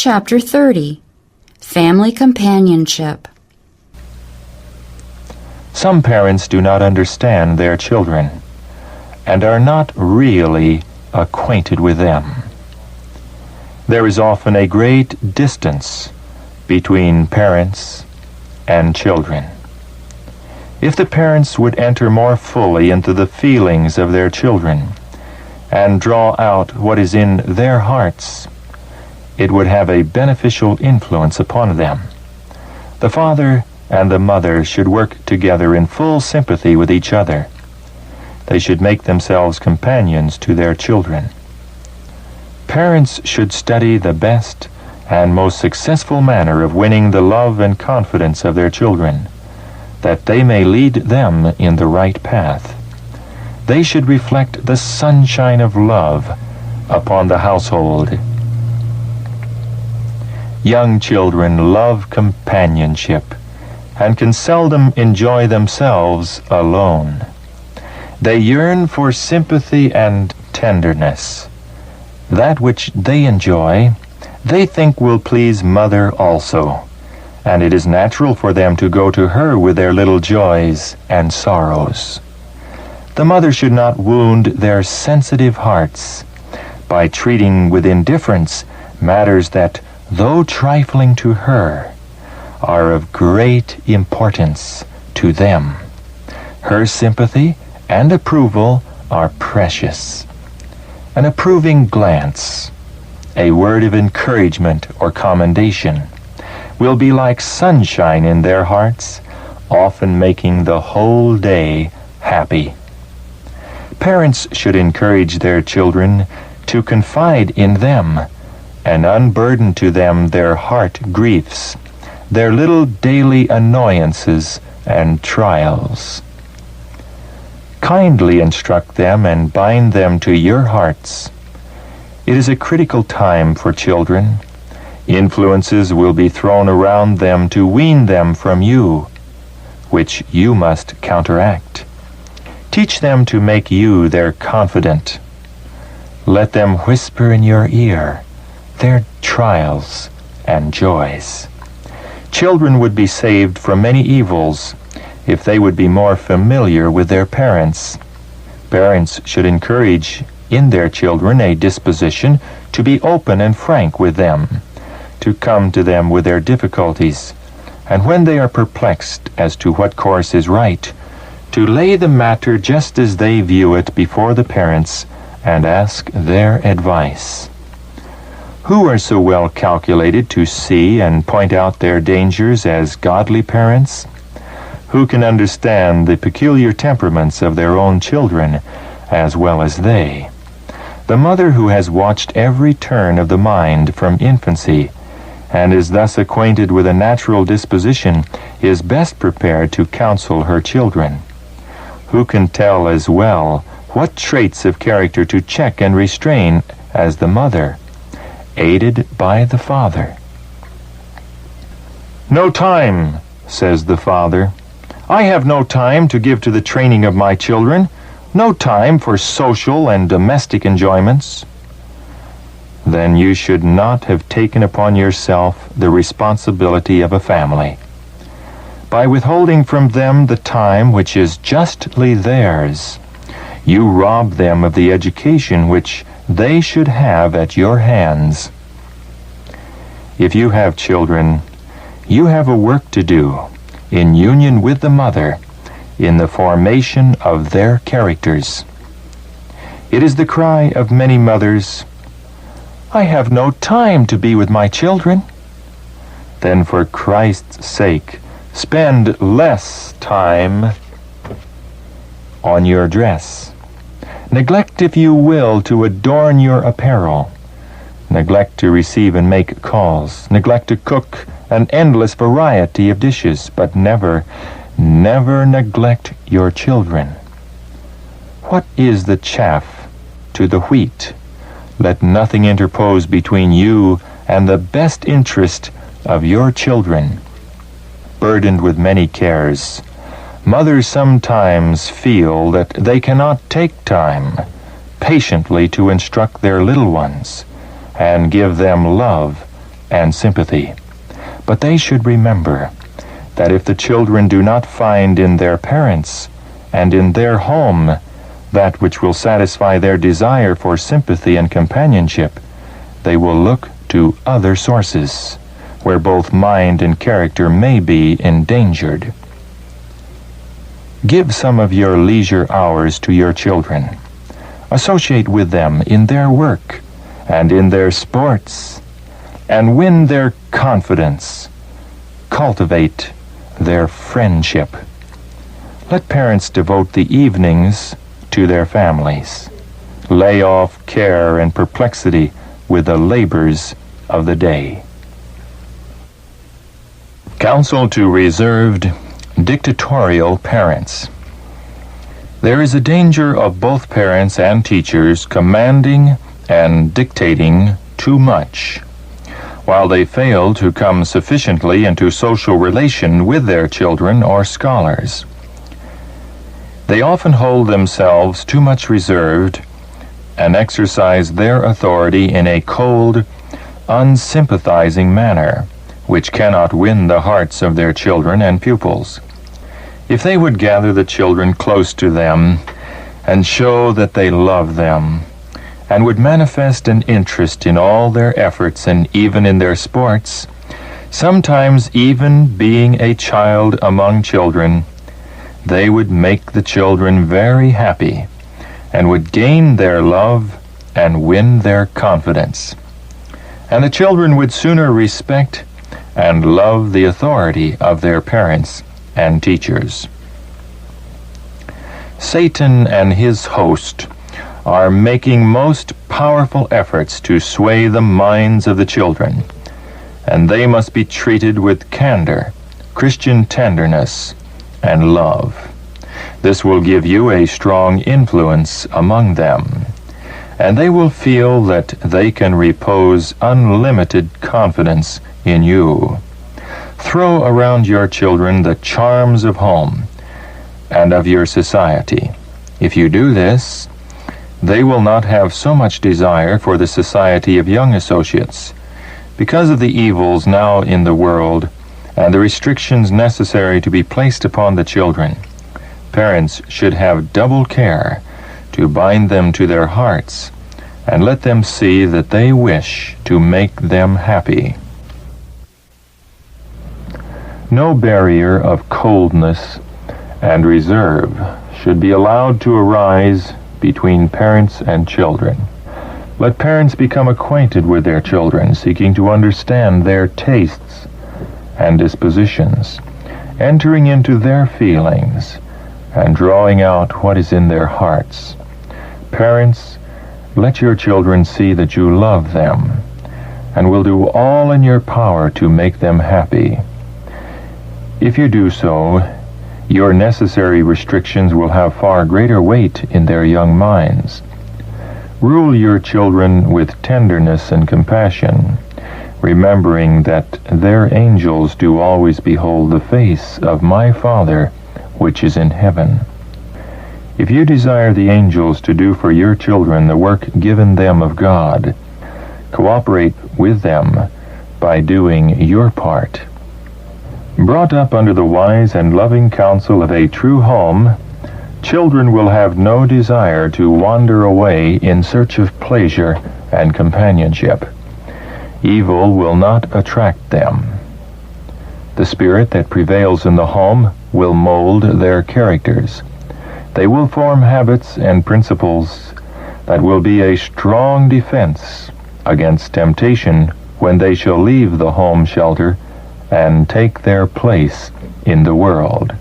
Chapter 30. Family Companionship. Some parents do not understand their children and are not really acquainted with them. There is often a great distance between parents and children. If the parents would enter more fully into the feelings of their children and draw out what is in their hearts, it would have a beneficial influence upon them. The father and the mother should work together in full sympathy with each other. They should make themselves companions to their children. Parents should study the best and most successful manner of winning the love and confidence of their children, that they may lead them in the right path. They should reflect the sunshine of love upon the household. Young children love companionship and can seldom enjoy themselves alone. They yearn for sympathy and tenderness. That which they enjoy, they think will please mother also, and it is natural for them to go to her with their little joys and sorrows. The mother should not wound their sensitive hearts by treating with indifference matters that, though trifling to her, are of great importance to them. Her sympathy and approval are precious. An approving glance, a word of encouragement or commendation, will be like sunshine in their hearts, often making the whole day happy. Parents should encourage their children to confide in them and unburden to them their heart griefs, their little daily annoyances and trials. Kindly instruct them and bind them to your hearts. It is a critical time for children. Influences will be thrown around them to wean them from you, which you must counteract. Teach them to make you their confidant. Let them whisper in your ear their trials and joys. Children would be saved from many evils if they would be more familiar with their parents. Parents should encourage in their children a disposition to be open and frank with them, to come to them with their difficulties, and when they are perplexed as to what course is right, to lay the matter just as they view it before the parents and ask their advice. Who are so well calculated to see and point out their dangers as godly parents? Who can understand the peculiar temperaments of their own children as well as they? The mother who has watched every turn of the mind from infancy and is thus acquainted with a natural disposition is best prepared to counsel her children. Who can tell as well what traits of character to check and restrain as the mother, aided by the father? "No time," says the father. "I have no time to give to the training of my children, no time for social and domestic enjoyments." Then you should not have taken upon yourself the responsibility of a family. By withholding from them the time which is justly theirs, you rob them of the education which they should have at your hands. If you have children, you have a work to do in union with the mother in the formation of their characters. It is the cry of many mothers, "I have no time to be with my children." Then for Christ's sake, spend less time on your dress. Neglect, if you will, to adorn your apparel. Neglect to receive and make calls. Neglect to cook an endless variety of dishes, but never neglect your children. What is the chaff to the wheat? Let nothing interpose between you and the best interest of your children. Burdened with many cares, mothers sometimes feel that they cannot take time patiently to instruct their little ones and give them love and sympathy. But they should remember that if the children do not find in their parents and in their home that which will satisfy their desire for sympathy and companionship, they will look to other sources where both mind and character may be endangered. Give some of your leisure hours to your children. Associate with them in their work and in their sports, and win their confidence. Cultivate their friendship. Let parents devote the evenings to their families. Lay off care and perplexity with the labors of the day. Counsel to reserved, dictatorial parents. There is a danger of both parents and teachers commanding and dictating too much, while they fail to come sufficiently into social relation with their children or scholars. They often hold themselves too much reserved and exercise their authority in a cold, unsympathizing manner, which cannot win the hearts of their children and pupils. If they would gather the children close to them and show that they love them, and would manifest an interest in all their efforts and even in their sports, sometimes even being a child among children, they would make the children very happy and would gain their love and win their confidence. And the children would sooner respect and love the authority of their parents and teachers. Satan and his host are making most powerful efforts to sway the minds of the children, and they must be treated with candor, Christian tenderness, and love. This will give you a strong influence among them, and they will feel that they can repose unlimited confidence in you. Throw around your children the charms of home and of your society. If you do this, they will not have so much desire for the society of young associates. Because of the evils now in the world and the restrictions necessary to be placed upon the children, parents should have double care to bind them to their hearts and let them see that they wish to make them happy. No barrier of coldness and reserve should be allowed to arise between parents and children. Let parents become acquainted with their children, seeking to understand their tastes and dispositions, entering into their feelings, and drawing out what is in their hearts. Parents, let your children see that you love them and will do all in your power to make them happy. If you do so, your necessary restrictions will have far greater weight in their young minds. Rule your children with tenderness and compassion, remembering that their angels do always behold the face of my Father which is in heaven. If you desire the angels to do for your children the work given them of God, cooperate with them by doing your part. Brought up under the wise and loving counsel of a true home, children will have no desire to wander away in search of pleasure and companionship. Evil will not attract them. The spirit that prevails in the home will mold their characters. They will form habits and principles that will be a strong defense against temptation when they shall leave the home shelter and take their place in the world.